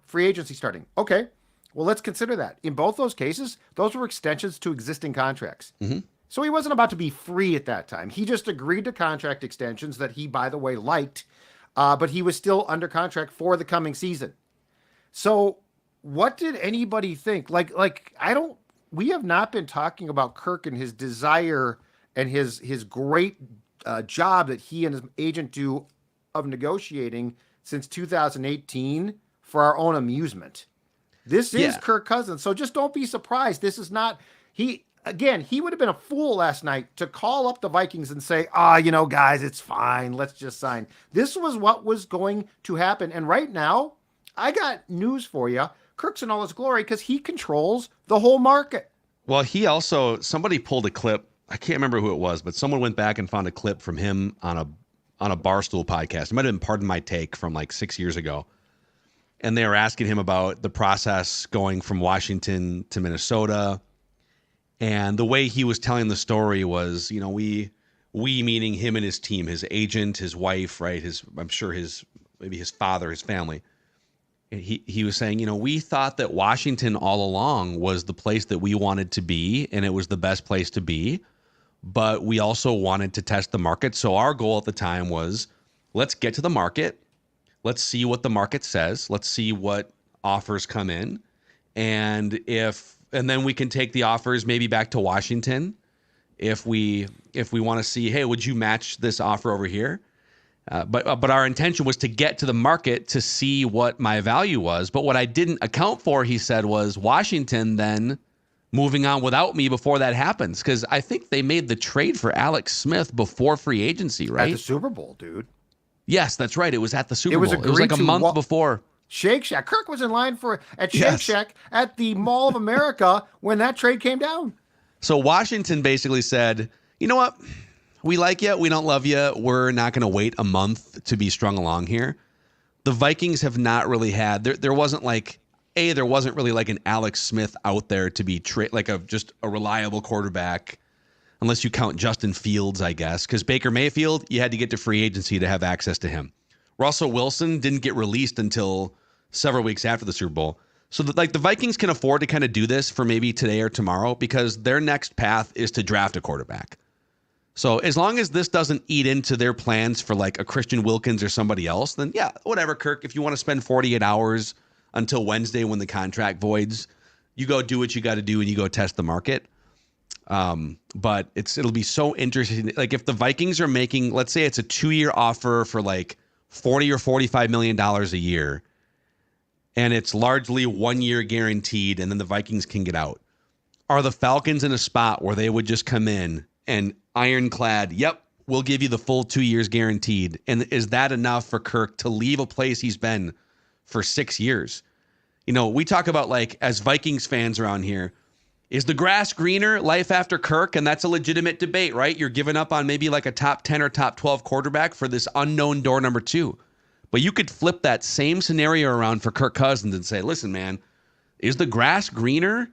free agency starting. Okay, well, let's consider that. In both those cases, those were extensions to existing contracts. Mm-hmm. So he wasn't about to be free at that time. He just agreed to contract extensions that he, by the way, liked, but he was still under contract for the coming season. So what did anybody think? We have not been talking about Kirk and his desire and his great job that he and his agent do of negotiating since 2018 for our own amusement. This is Kirk Cousins. So just don't be surprised. This is not, he would have been a fool last night to call up the Vikings and say, guys, it's fine. Let's just sign. This was what was going to happen. And right now, I got news for you. Kirk's in all his glory because he controls the whole market. Well, somebody pulled a clip. I can't remember who it was, but someone went back and found a clip from him on a Barstool podcast. It might have been Pardon My Take from like 6 years ago. And they were asking him about the process going from Washington to Minnesota. And the way he was telling the story was, we meaning him and his team, his agent, his wife, right? I'm sure maybe his father, his family. And he was saying, we thought that Washington all along was the place that we wanted to be, and it was the best place to be. But we also wanted to test the market. So our goal at the time was, let's get to the market. Let's see what the market says. Let's see what offers come in. And then we can take the offers maybe back to Washington if we want to see, hey, would you match this offer over here? But our intention was to get to the market to see what my value was. But what I didn't account for, he said, was Washington then moving on without me before that happens. Because I think they made the trade for Alex Smith before free agency, right? At the Super Bowl, dude. Yes, that's right. It was at the Super Bowl. It was like a agreed month before. Shake Shack. Kirk was in line at Shake Shack at the Mall of America when that trade came down. So Washington basically said, you know what? We like you. We don't love you. We're not going to wait a month to be strung along here. The Vikings have not really had, there wasn't really like an Alex Smith out there to be just a reliable quarterback, unless you count Justin Fields, I guess, because Baker Mayfield, you had to get to free agency to have access to him. Russell Wilson didn't get released until several weeks after the Super Bowl. So the Vikings can afford to kind of do this for maybe today or tomorrow because their next path is to draft a quarterback. So as long as this doesn't eat into their plans for like a Christian Wilkins or somebody else, then yeah, whatever, Kirk, if you want to spend 48 hours until Wednesday when the contract voids. You go do what you got to do and you go test the market. But it'll be so interesting. Like if the Vikings are making, let's say it's a 2-year offer for like $40 or $45 million a year, and it's largely 1 year guaranteed, and then the Vikings can get out. Are the Falcons in a spot where they would just come in and ironclad, yep, we'll give you the full 2 years guaranteed? And is that enough for Kirk to leave a place he's been for 6 years? You know, we talk about, like, as Vikings fans around here, is the grass greener, life after Kirk? And that's a legitimate debate, right? You're giving up on maybe like a top 10 or top 12 quarterback for this unknown door number 2. But you could flip that same scenario around for Kirk Cousins and say, listen, man, is the grass greener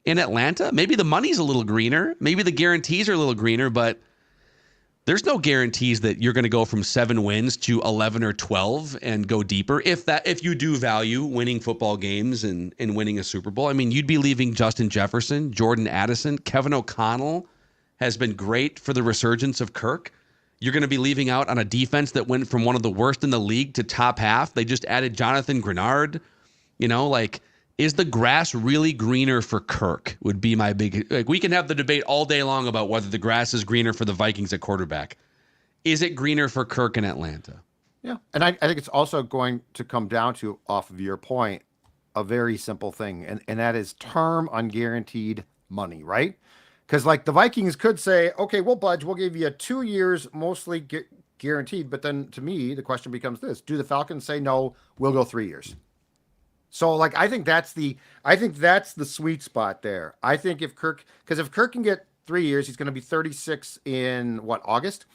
in Atlanta? Maybe the money's a little greener. Maybe the guarantees are a little greener, but there's no guarantees that you're going to go from 7 wins to 11 or 12 and go deeper. If you do value winning football games and winning a Super Bowl, I mean, you'd be leaving Justin Jefferson, Jordan Addison, Kevin O'Connell has been great for the resurgence of Kirk. You're going to be leaving out on a defense that went from one of the worst in the league to top half. They just added Jonathan Greenard. You know, like, is the grass really greener for Kirk? Would be my big, like, we can have the debate all day long about whether the grass is greener for the Vikings at quarterback. Is it greener for Kirk in Atlanta? Yeah. And I think it's also going to come down to, off of your point, a very simple thing. And that is term unguaranteed money, right? Because, like, the Vikings could say, okay, we'll budge. We'll give you 2 years, mostly guaranteed. But then, to me, the question becomes this. Do the Falcons say, no, we'll go 3 years? So, like, I think that's the sweet spot there. I think if Kirk can get 3 years, he's going to be 36 in August.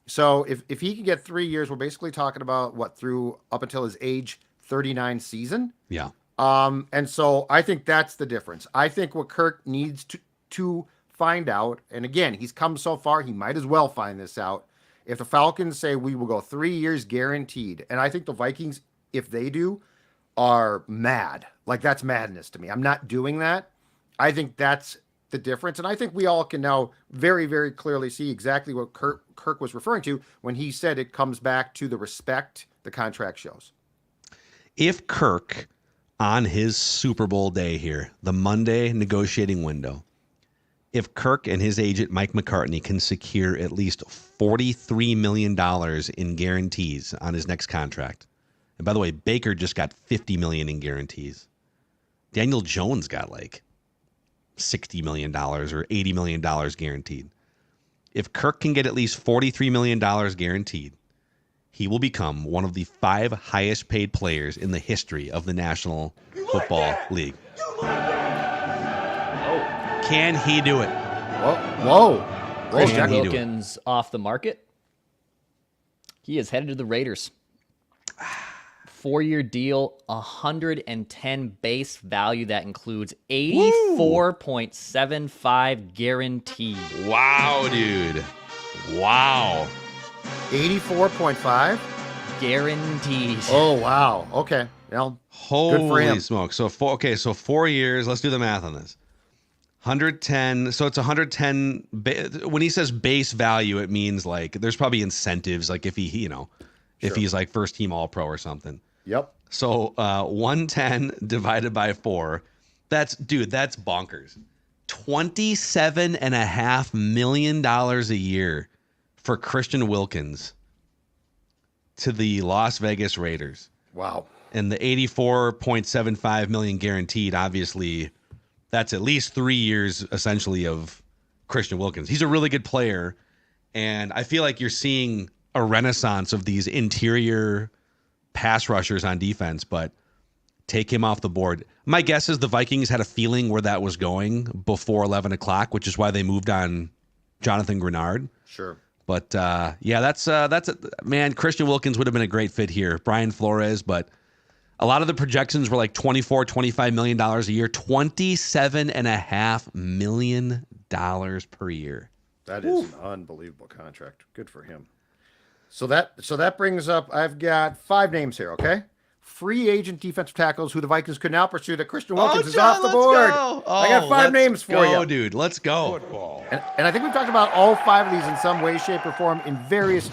So if he can get 3 years, we're basically talking about through up until his age 39 season. Yeah. And so I think that's the difference. I think what Kirk needs to find out, and again, he's come so far, he might as well find this out. If the Falcons say we will go 3 years guaranteed, and I think the Vikings, if they do, are mad. Like, that's madness to me. I'm not doing that. I think that's the difference. And I think we all can now very, very clearly see exactly what Kirk was referring to when he said it comes back to the respect the contract shows. If Kirk, on his Super Bowl day here, the Monday negotiating window, if Kirk and his agent Mike McCartney can secure at least $43 million in guarantees on his next contract, and by the way, Baker just got $50 million in guarantees. Daniel Jones got like $60 million or $80 million guaranteed. If Kirk can get at least $43 million guaranteed, he will become one of the 5 highest paid players in the history of the National Football League. Can he do it? Whoa. Christian Wilkins off the market. He is headed to the Raiders. 4-year deal, 110 base value. That includes 84.75 guaranteed. Wow, dude. Wow. 84.5? Guaranteed. Oh, wow. Okay. Well, holy smoke. So 4 years. Let's do the math on this. 110. So it's 110. When he says base value, it means like there's probably incentives. Like if if he's like first team all pro or something. Yep. So 110 divided by 4. That's bonkers. $27.5 million a year for Christian Wilkins to the Las Vegas Raiders. Wow. And the 84.75 million guaranteed, obviously, that's at least 3 years essentially of Christian Wilkins. He's a really good player. And I feel like you're seeing a renaissance of these interior pass rushers on defense, but take him off the board. My guess is the Vikings had a feeling where that was going before 11 o'clock, which is why they moved on Jonathan Greenard. Sure. But that's man, Christian Wilkins would have been a great fit here. Brian Flores, but a lot of the projections were like $25 million a year, $27.5 million per year. That is an unbelievable contract. Good for him. So that brings up, I've got 5 names here, okay? Free agent defensive tackles who the Vikings could now pursue that Christian Wilkins is off the board. I got 5 names for you. Dude, let's go. Football. And I think we've talked about all 5 of these in some way, shape, or form in various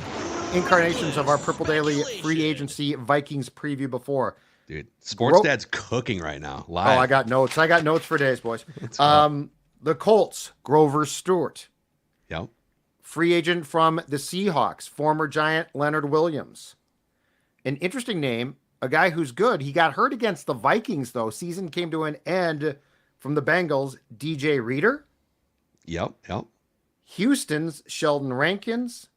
incarnations of our Purple Daily Free Agency Vikings preview before. Dude, Sports Dad's cooking right now. Live. Oh, I got notes. I got notes for days, boys. The Colts, Grover Stewart. Yep. Free agent from the Seahawks, former Giant Leonard Williams. An interesting name, a guy who's good. He got hurt against the Vikings, though. Season came to an end from the Bengals, DJ Reader. Yep. Houston's Sheldon Rankins.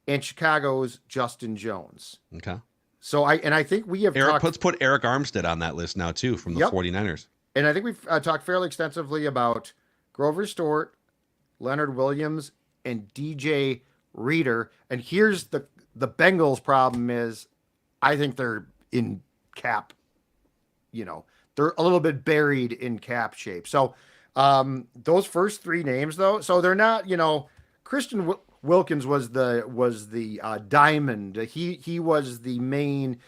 And Chicago's Justin Jones. Okay. So I think we have Let's put Eric Armstead on that list now, too, from the 49ers. And I think we've talked fairly extensively about Grover Stewart, Leonard Williams, and DJ Reader. And here's the Bengals' problem is I think they're in cap, they're a little bit buried in cap shape. So those first three names, though, so they're not, Christian Wilkins was the diamond. He was the main,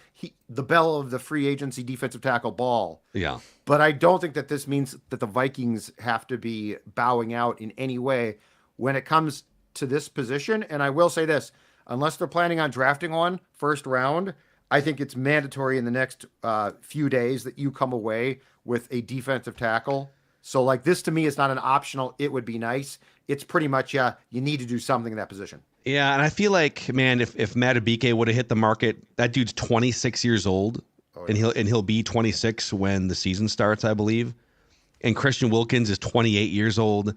the belle of the free agency defensive tackle ball. Yeah. But I don't think that this means that the Vikings have to be bowing out in any way when it comes to this position. And I will say this, unless they're planning on drafting one first round, I think it's mandatory in the next few days that you come away with a defensive tackle. So like this to me is not an optional, it would be nice. It's pretty much, you need to do something in that position. Yeah, and I feel like, man, if Madubuike would have hit the market, that dude's 26 years old, and he'll be 26 when the season starts, I believe. And Christian Wilkins is 28 years old.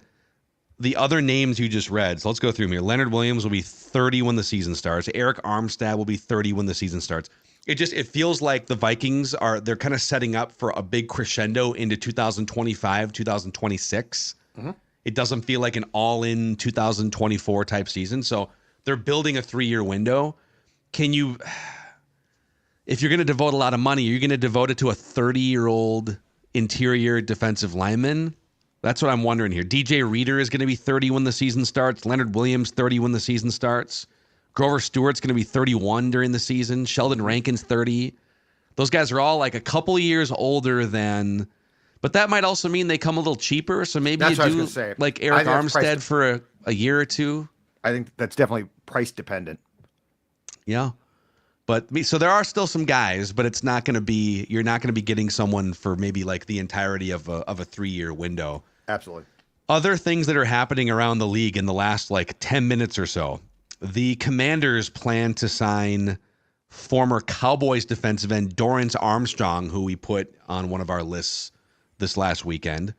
The other names you just read, so let's go through them here. Leonard Williams will be 30 when the season starts. Eric Armstead will be 30 when the season starts. It feels like the Vikings they're kind of setting up for a big crescendo into 2025, 2026. Mm-hmm. It doesn't feel like an all-in 2024 type season. So they're building a 3-year window. If you're going to devote a lot of money, you're going to devote it to a 30-year-old interior defensive lineman? That's what I'm wondering here. DJ Reader is going to be 30 when the season starts. Leonard Williams, 30 when the season starts. Grover Stewart's going to be 31 during the season. Sheldon Rankin's 30. Those guys are all like a couple years older than... But that might also mean they come a little cheaper. So maybe that's you do like Eric Armstead for a year or two. I think that's definitely price dependent. Yeah. But so there are still some guys, but it's not going to be, you're not going to be getting someone for maybe like the entirety of a 3-year window. Absolutely. Other things that are happening around the league in the last like 10 minutes or so. The Commanders plan to sign former Cowboys defensive end Dorrance Armstrong, who we put on one of our lists this last weekend.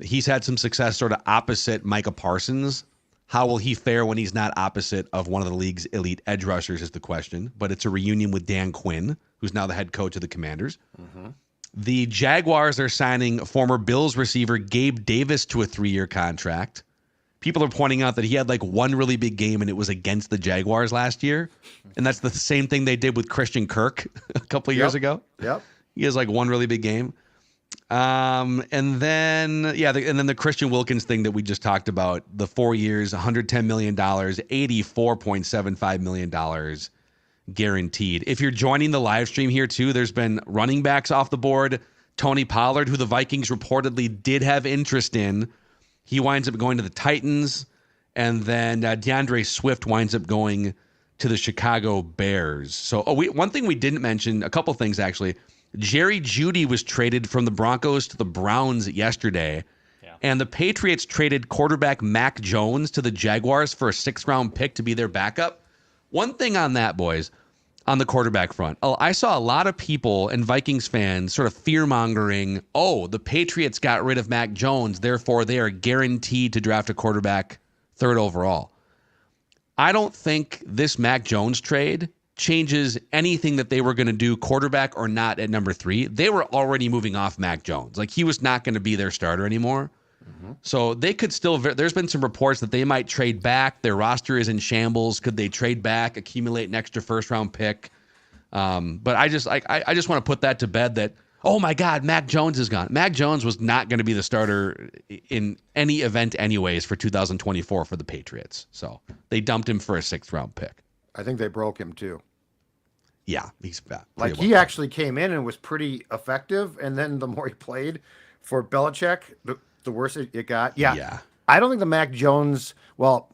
He's had some success sort of opposite Micah Parsons. How will he fare when he's not opposite of one of the league's elite edge rushers is the question. But it's a reunion with Dan Quinn, who's now the head coach of the Commanders. Mm-hmm. The Jaguars are signing former Bills receiver Gabe Davis to a 3-year contract. People are pointing out that he had like one really big game and it was against the Jaguars last year. And that's the same thing they did with Christian Kirk a couple of years ago. Yep. He has like one really big game. And then the Christian Wilkins thing that we just talked about, the 4 years, $110 million, $84.75 million guaranteed. If you're joining the live stream here too, there's been running backs off the board. Tony Pollard, who the Vikings reportedly did have interest in, he winds up going to the Titans. And then DeAndre Swift winds up going to the Chicago Bears. So one thing we didn't mention, a couple things actually. Jerry Jeudy was traded from the Broncos to the Browns yesterday. Yeah. And the Patriots traded quarterback Mac Jones to the Jaguars for a 6th-round pick to be their backup. One thing on that, boys, on the quarterback front. I saw a lot of people and Vikings fans sort of fear-mongering, the Patriots got rid of Mac Jones, therefore they are guaranteed to draft a quarterback 3rd overall. I don't think this Mac Jones trade changes anything that they were going to do, quarterback or not, at number 3. They were already moving off Mac Jones. Like, he was not going to be their starter anymore. Mm-hmm. So they could still, there's been some reports that they might trade back. Their roster is in shambles. Could they trade back, accumulate an extra 1st-round pick? But I just want to put that to bed that, oh my God, Mac Jones is gone. Mac Jones was not going to be the starter in any event anyways for 2024 for the Patriots. So they dumped him for a 6th-round pick. I think they broke him too. Yeah, he's bad. Like, he actually came in and was pretty effective, and then the more he played for Belichick, the worse it got. Yeah. I don't think the Mac Jones, well,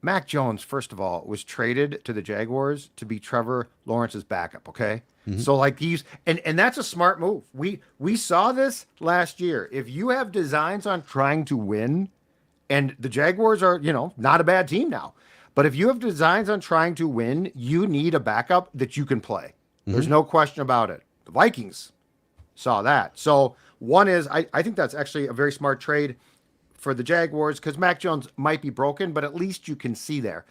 Mac Jones, first of all, was traded to the Jaguars to be Trevor Lawrence's backup, okay? So like and that's a smart move. We saw this last year. If you have designs on trying to win, and the Jaguars are, not a bad team now, but if you have designs on trying to win, you need a backup that you can play. There's no question about it. The Vikings saw that. So one is, I think that's actually a very smart trade for the Jaguars because Mac Jones might be broken, but at least you can see there.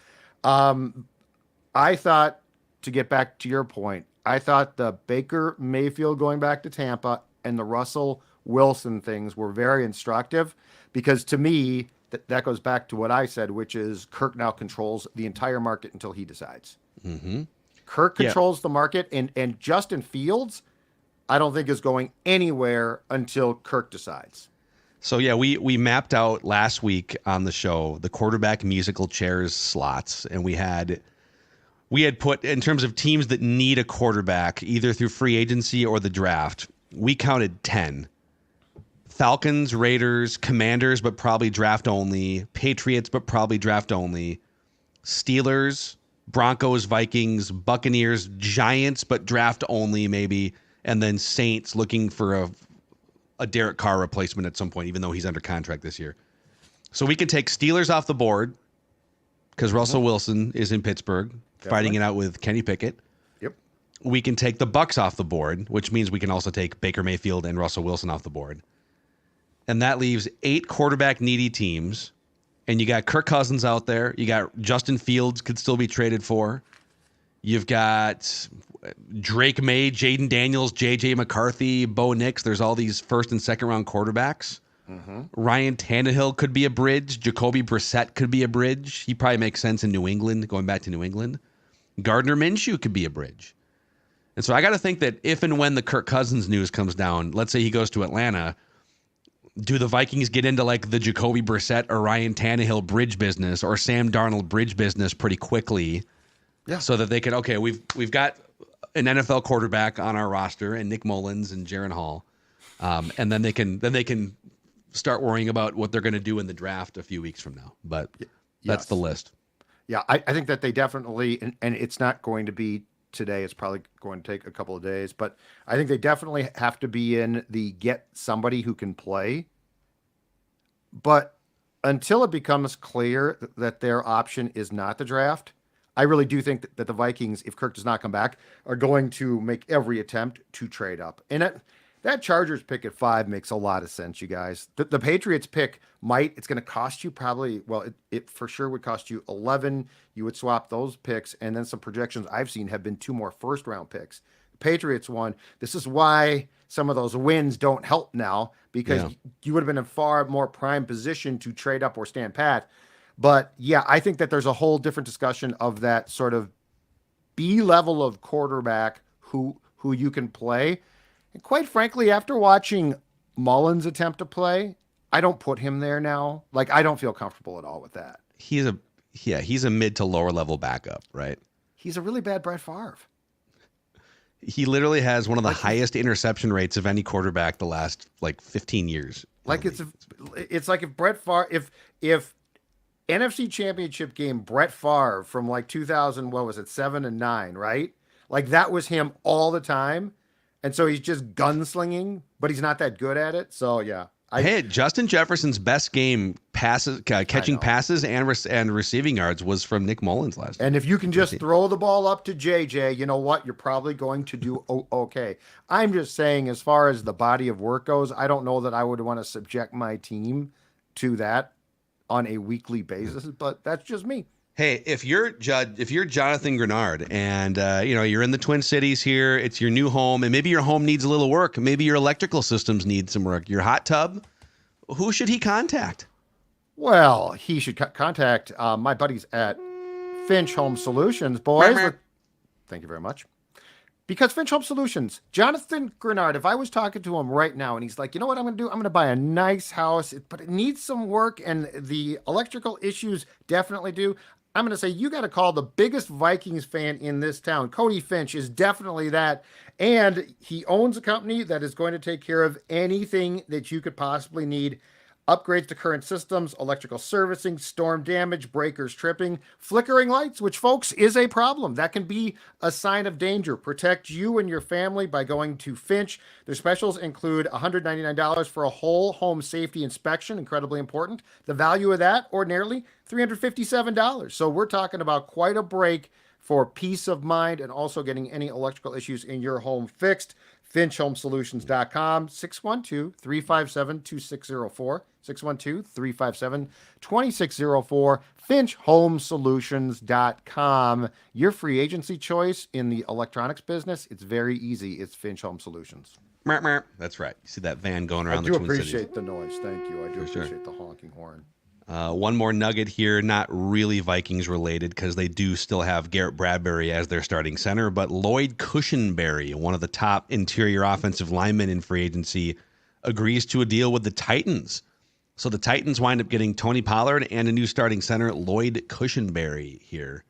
I thought, to get back to your point, I thought the Baker Mayfield going back to Tampa and the Russell Wilson things were very instructive because to me, that goes back to what I said, which is Kirk now controls the entire market until he decides. Kirk controls the market, and Justin Fields, I don't think is going anywhere until Kirk decides. So yeah, we mapped out last week on the show the quarterback musical chairs slots, and we had put, in terms of teams that need a quarterback either through free agency or the draft, we counted 10. Falcons, Raiders, Commanders, but probably draft only, Patriots, but probably draft only, Steelers, Broncos, Vikings, Buccaneers, Giants, but draft only maybe, and then Saints looking for a Derek Carr replacement at some point, even though he's under contract this year. So we can take Steelers off the board because Russell Wilson is in Pittsburgh fighting it out with Kenny Pickett. Yep. We can take the Bucks off the board, which means we can also take Baker Mayfield and Russell Wilson off the board. And that leaves 8 quarterback needy teams. And you got Kirk Cousins out there. You got Justin Fields could still be traded for. You've got Drake May, Jaden Daniels, J.J. McCarthy, Bo Nix. There's all these first and second round quarterbacks. Ryan Tannehill could be a bridge. Jacoby Brissett could be a bridge. He probably makes sense in New England, going back to New England. Gardner Minshew could be a bridge. And so I got to think that if and when the Kirk Cousins news comes down, let's say he goes to Atlanta, do the Vikings get into like the Jacoby Brissett or Ryan Tannehill bridge business or Sam Darnold bridge business pretty quickly? Yeah. So that they can, okay, we've got an NFL quarterback on our roster and Nick Mullins and Jaron Hall. And then they can start worrying about what they're going to do in the draft a few weeks from now. But that's the list. Yeah, I think that they definitely, and it's not going to be today. It's probably going to take a couple of days, but I think they definitely have to be in the get somebody who can play. But until it becomes clear that their option is not the draft, I really do think that the Vikings, if Kirk does not come back, are going to make every attempt to trade up. And that Chargers pick at 5 makes a lot of sense, you guys. The Patriots pick it's going to cost you probably, well, it for sure would cost you 11. You would swap those picks, and then some projections I've seen have been 2 more first-round picks. The Patriots one, this is why some of those wins don't help now, because you would have been in far more prime position to trade up or stand pat. But, yeah, I think that there's a whole different discussion of that sort of B level of quarterback who you can play. And quite frankly, after watching Mullins attempt to play, I don't put him there now. Like, I don't feel comfortable at all with that. He's a mid to lower level backup, right? He's a really bad Brett Favre. He literally has one of the highest interception rates of any quarterback the last 15 years. Like it's like if Brett Favre, if NFC Championship game Brett Favre from 2000, what was it, 7 and 9, right? Like that was him all the time. And so he's just gunslinging, but he's not that good at it. So yeah. Justin Jefferson's best game catching passes and receiving yards was from Nick Mullins last year. And if you can just throw the ball up to JJ, you know what? You're probably going to do okay. I'm just saying, as far as the body of work goes, I don't know that I would want to subject my team to that on a weekly basis, but that's just me. Hey, if you're Jonathan Greenard and you're in the Twin Cities here, it's your new home, and maybe your home needs a little work, maybe your electrical systems need some work, your hot tub, who should he contact? Well, he should contact my buddies at Finch Home Solutions, boys. Thank you very much. Because Finch Home Solutions, Jonathan Greenard, if I was talking to him right now and he's like, you know what I'm going to do? I'm going to buy a nice house, but it needs some work and the electrical issues definitely do. I'm going to say, you got to call the biggest Vikings fan in this town. Cody Finch is definitely that. And he owns a company that is going to take care of anything that you could possibly need. Upgrades to current systems, electrical servicing, storm damage, breakers tripping, flickering lights, which, folks, is a problem. That can be a sign of danger. Protect you and your family by going to Finch. Their specials include $199 for a whole home safety inspection, incredibly important. The value of that, ordinarily, $357. So we're talking about quite a break for peace of mind and also getting any electrical issues in your home fixed. FinchHomeSolutions.com, 612-357-2604, 612-357-2604, FinchHomeSolutions.com. Your free agency choice in the electronics business, it's very easy. It's Finch Home Solutions. That's right. You see that van going around the Twin Cities. I do appreciate the noise. Thank you. I do appreciate the honking horn. One more nugget here, not really Vikings related because they do still have Garrett Bradbury as their starting center, but Lloyd Cushenberry, one of the top interior offensive linemen in free agency, agrees to a deal with the Titans. So the Titans wind up getting Tony Pollard and a new starting center, Lloyd Cushenberry here.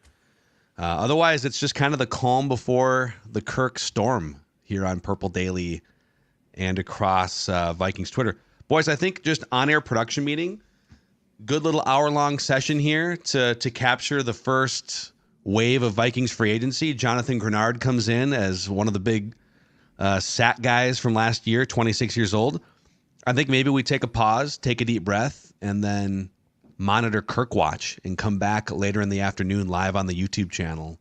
Otherwise, it's just kind of the calm before the Kirk storm here on Purple Daily and across Vikings Twitter. Boys, I think just on-air production meeting, good little hour-long session here to capture the first wave of Vikings free agency. Jonathan Greenard comes in as one of the big sack guys from last year, 26 years old. I think maybe we take a pause, take a deep breath, and then monitor Kirk Watch and come back later in the afternoon live on the YouTube channel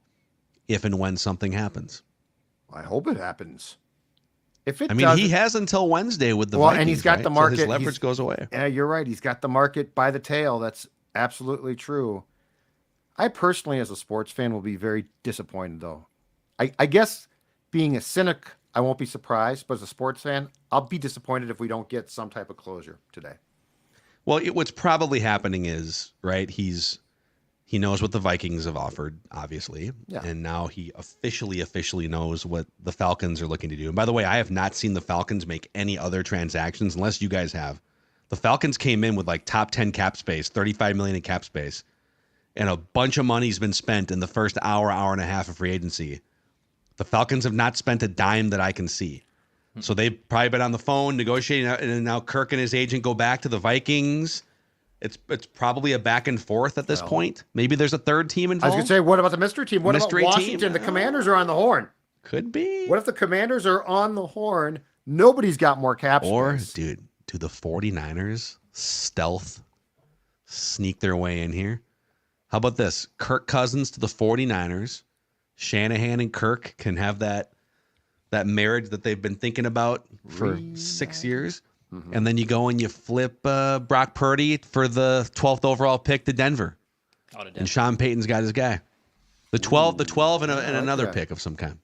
if and when something happens. I hope it happens. He has until Wednesday with the Vikings, and he's got right? the market. So his leverage goes away. Yeah, you're right. He's got the market by the tail. That's absolutely true. I personally, as a sports fan, will be very disappointed, though. I guess being a cynic, I won't be surprised. But as a sports fan, I'll be disappointed if we don't get some type of closure today. Well, what's probably happening is, right, he knows what the Vikings have offered, obviously, and now he officially knows what the Falcons are looking to do. And by the way, I have not seen the Falcons make any other transactions unless you guys have. The Falcons came in with like top 10 cap space, $35 million in cap space, and a bunch of money's been spent in the first hour and a half of free agency. The Falcons have not spent a dime that I can see. So they've probably been on the phone negotiating, and now Kirk and his agent go back to the Vikings. It's probably a back and forth at this point. Maybe there's a third team involved. I was going to say, what about the mystery team? What about Washington? The Commanders are on the horn. Could be. What if the Commanders are on the horn? Nobody's got more cap space. Or, dude, do the 49ers stealth sneak their way in here? How about this? Kirk Cousins to the 49ers. Shanahan and Kirk can have that marriage that they've been thinking about for 6 years. Mm-hmm. And then you go and you flip Brock Purdy for the 12th overall pick to Denver. And Sean Payton's got his guy. The 12 and another pick of some kind.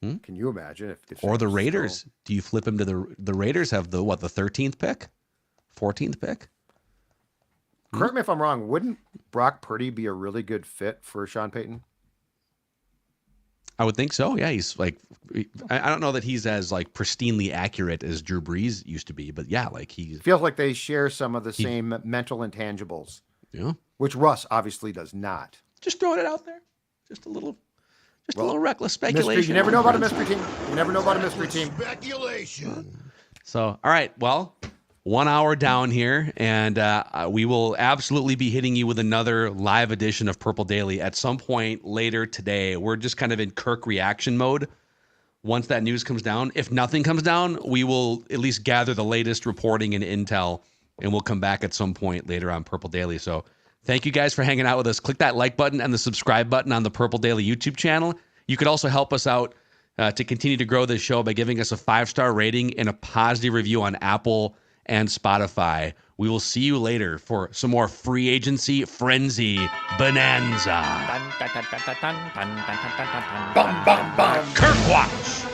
Can you imagine if or the Raiders? Do you flip him to the Raiders? Have the 13th pick, 14th pick? Correct me if I'm wrong. Wouldn't Brock Purdy be a really good fit for Sean Payton? I would think so. Yeah, he's like, I don't know that he's as like pristinely accurate as Drew Brees used to be, but yeah, like he feels like they share some of the same mental intangibles. Yeah, which Russ obviously does not. Just throwing it out there, just a little reckless speculation. Mystery, you never know about a mystery team. You never know about a mystery team. Speculation. So, all right, well, 1 hour down here, and we will absolutely be hitting you with another live edition of Purple Daily at some point later today. We're just kind of in Kirk reaction mode once that news comes down. If nothing comes down, we will at least gather the latest reporting and intel, and we'll come back at some point later on Purple Daily. So thank you guys for hanging out with us. Click that like button and the subscribe button on the Purple Daily YouTube channel. You could also help us out to continue to grow this show by giving us a 5-star rating and a positive review on Apple and Spotify. We will see you later for some more free agency frenzy bonanza. Kirk Watch.